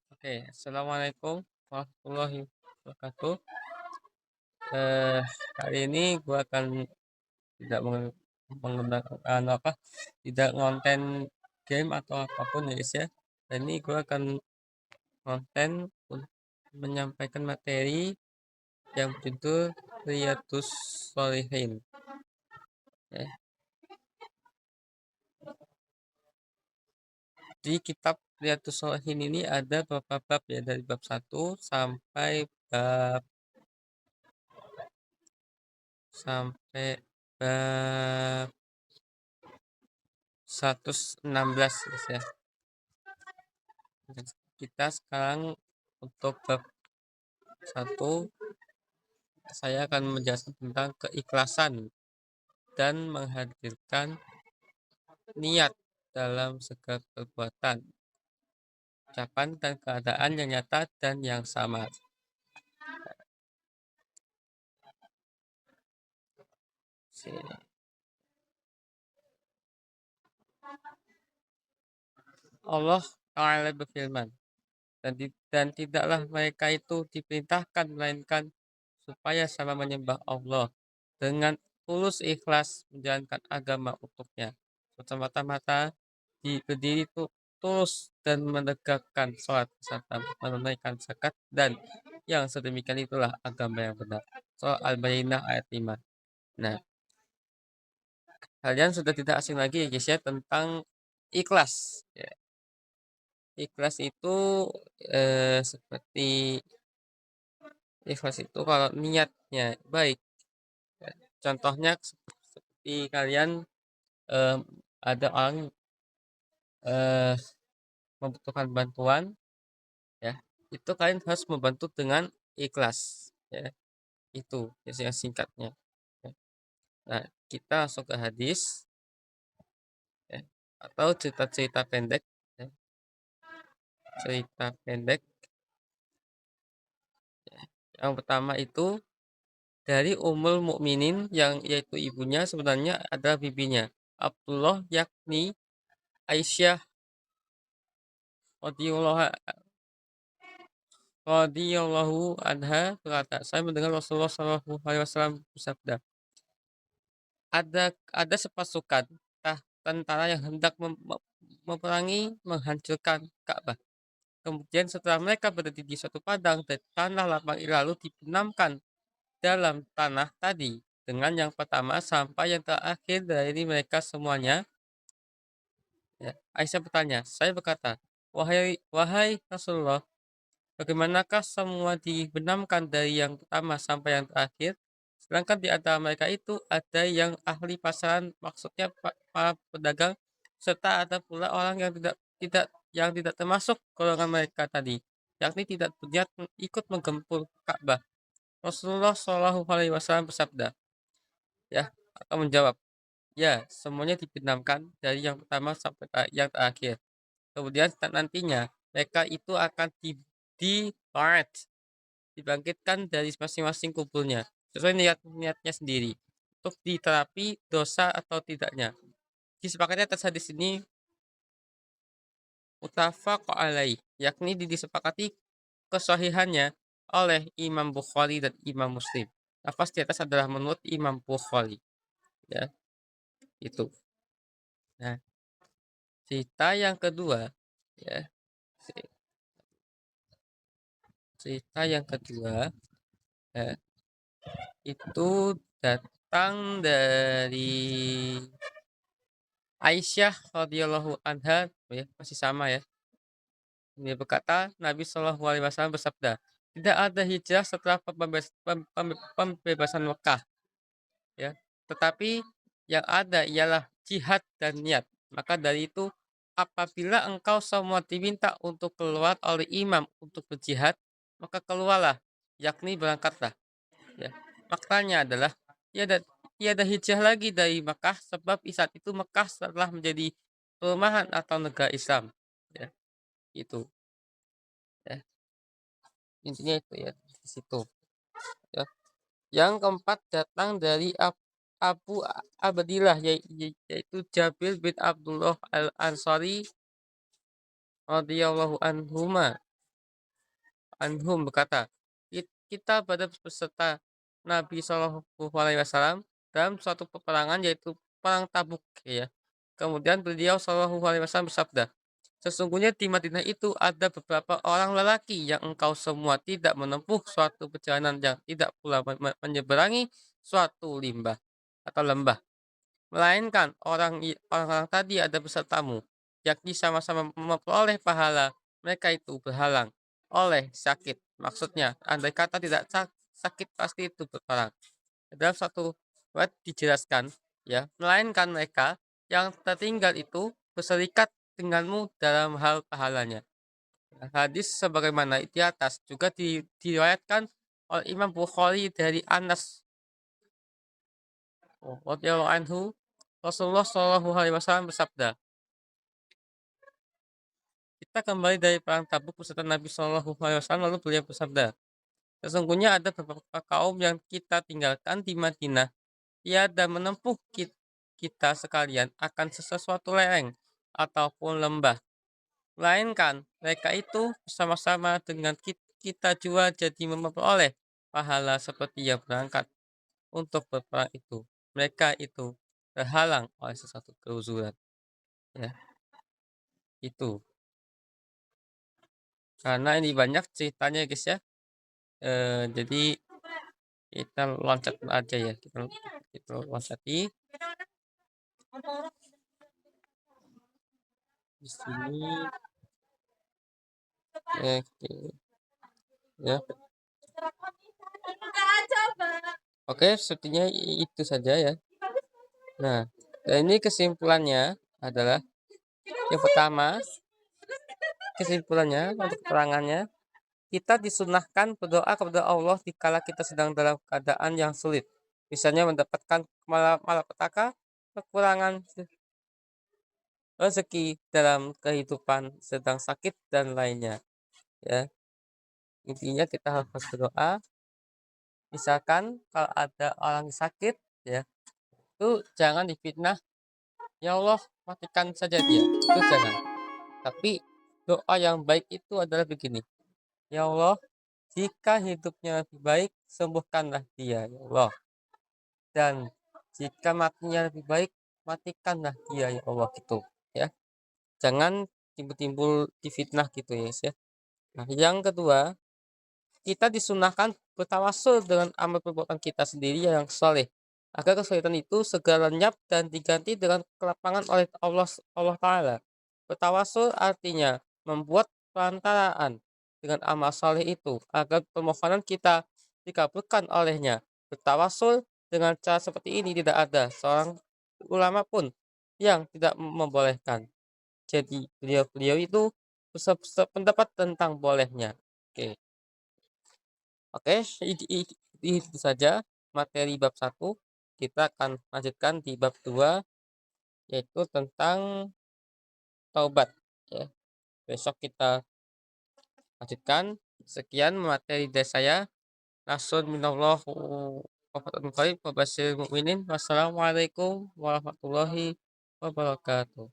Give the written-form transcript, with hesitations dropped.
Oke, assalamualaikum warahmatullahi wabarakatuh. Kali ini gue akan tidak menggunakan tidak ngonten game atau apapun ya guys ya. Dan ini gue akan konten menyampaikan materi yang berjudul Riyadhus Shalihin. Ya. Di kitab Riyadhus Shalihin ini ada beberapa bab ya, dari bab 1 sampai bab 116 guys ya. Kita sekarang untuk bab 1, saya akan menjelaskan tentang keikhlasan dan menghadirkan niat dalam segala perbuatan, ucapan dan keadaan yang nyata dan yang sama. Sini. Allah Ta'ala berfirman, dan tidaklah mereka itu diperintahkan melainkan supaya sama menyembah Allah dengan tulus ikhlas menjalankan agama untuknya, semata-mata berdiri itu tulus dan menegakkan sholat serta menunaikan zakat, dan yang sedemikian itulah agama yang benar. Surah Al-Baqarah ayat 5. Nah, kalian sudah tidak asing lagi ya guys ya tentang ikhlas ya. Ikhlas itu seperti ikhlas itu kalau niatnya baik ya. Contohnya seperti kalian eh, ada orang eh, membutuhkan bantuan ya, itu kalian harus membantu dengan ikhlas ya, itu yang singkatnya ya. Nah, kita langsung ke hadis ya, atau cerita-cerita pendek ya. Cerita pendek ya. Yang pertama itu dari Ummul Mukminin, yang yaitu ibunya sebenarnya adalah bibinya Abdullah, yakni Aisyah radhiyallahu anha berkata, saya mendengar Rasulullah SAW bersabda, ada sepasukan tentara yang hendak memerangi, menghancurkan Ka'bah. Kemudian setelah mereka berdiri di suatu padang dan tanah lapang, lalu dibenamkan dalam tanah tadi dengan yang pertama sampai yang terakhir dari mereka semuanya. Ya. Aisyah bertanya, saya berkata, wahai Rasulullah, bagaimanakah semua dibenamkan dari yang pertama sampai yang terakhir? Sedangkan di antara mereka itu ada yang ahli pasaran, maksudnya para pedagang, serta ada pula orang yang tidak termasuk golongan mereka tadi, yakni tidak berniat ikut menggempur Ka'bah. Rasulullah Shallallahu Alaihi Wasallam bersabda, ya, atau menjawab, ya, semuanya dibenamkan dari yang pertama sampai yang terakhir. Kemudian nantinya mereka itu akan dibangkitkan dari masing-masing kuburnya sesuai niatnya sendiri untuk diterapi dosa atau tidaknya. Disepakati atas hadis ini muttafaq alaih, yakni disepakati kesahihannya oleh Imam Bukhari dan Imam Muslim. Lafaz di atas adalah menurut Imam Bukhari ya, itu. Nah, cerita yang kedua ya, cerita yang kedua ya, itu datang dari Aisyah radhiyallahu anha ya, masih sama ya. Ini berkata, Nabi Shallallahu alaihi wasallam bersabda, tidak ada hijrah setelah pembebasan Mekah ya. Tetapi yang ada ialah jihad dan niat. Maka dari itu, apabila engkau semua diminta untuk keluar oleh imam untuk berjihad, maka keluarlah, yakni berangkatlah ya. Maknanya adalah tiada hijrah lagi dari Mekah, sebab saat itu Mekah setelah menjadi perumahan atau negara Islam ya, itu ya, intinya itu ya di situ ya. Yang keempat datang dari Abu Abdillah, yaitu Jabir bin Abdullah Al Ansari radhiyallahu anhum berkata, Kita pada peserta Nabi Shallallahu alaihi wasallam dalam suatu peperangan yaitu perang Tabuk ya. Kemudian beliau Shallallahu alaihi wasallam bersabda, sesungguhnya di Madinah itu ada beberapa orang lelaki yang engkau semua tidak menempuh suatu perjalanan yang tidak pula menyeberangi suatu limbah atau lembah, melainkan orang-orang tadi ada besertamu, yakni sama-sama memperoleh pahala, mereka itu berhalang oleh sakit. Maksudnya, andai kata tidak sakit pasti itu berperang. Dalam satu ayat dijelaskan, ya, melainkan mereka yang tertinggal itu berserikat denganmu dalam hal pahalanya. Hadis sebagaimana di atas juga diriwayatkan oleh Imam Bukhari dari Anas radhiyallahu anhu, Rasulullah Shallallahu alaihi wasallam bersabda, kita kembali dari perang Tabuk beserta Nabi Shallallahu alaihi wasallam lalu beliau bersabda, sesungguhnya ada beberapa kaum yang kita tinggalkan di Madinah, dan menempuh kita sekalian akan sesuatu lereng ataupun lembah, melainkan mereka itu bersama-sama dengan kita juga jadi memperoleh pahala seperti yang berangkat untuk berperang itu. Mereka itu terhalang oleh sesuatu keuzuran. Ya, itu. Karena ini banyak ceritanya guys ya. Jadi kita loncat aja ya. Kita loncati di sini. Oke. Ya. Oke, sepertinya itu saja ya. Nah, dan ini kesimpulannya adalah yang pertama, kesimpulannya untuk keterangannya, kita disunahkan berdoa kepada Allah dikala kita sedang dalam keadaan yang sulit. Misalnya mendapatkan malapetaka, kekurangan rezeki dalam kehidupan, sedang sakit dan lainnya. Ya, intinya kita harus berdoa. Misalkan kalau ada orang sakit, ya, itu jangan difitnah. Ya Allah, matikan saja dia. Itu jangan. Tapi doa yang baik itu adalah begini. Ya Allah, jika hidupnya lebih baik, sembuhkanlah dia, ya Allah. Dan jika matinya lebih baik, matikanlah dia, ya Allah, gitu. Ya, jangan timbul-timbul difitnah gitu ya, ya. Nah, yang kedua, kita disunahkan bertawasul dengan amal perbuatan kita sendiri yang soleh, agar kesulitan itu segera lenyap dan diganti dengan kelapangan oleh Allah Ta'ala. Bertawasul artinya membuat perantaraan dengan amal soleh itu, agar permohonan kita dikabulkan olehnya. Bertawasul dengan cara seperti ini tidak ada seorang ulama pun yang tidak membolehkan. Jadi beliau itu berpendapat tentang bolehnya. Oke. Oke, itu saja materi bab 1. Kita akan lanjutkan di bab 2, yaitu tentang taubat. Ya. Besok kita lanjutkan. Sekian materi dari saya. Nasun minallah wabarakatuh. Wassalamualaikum warahmatullahi wabarakatuh.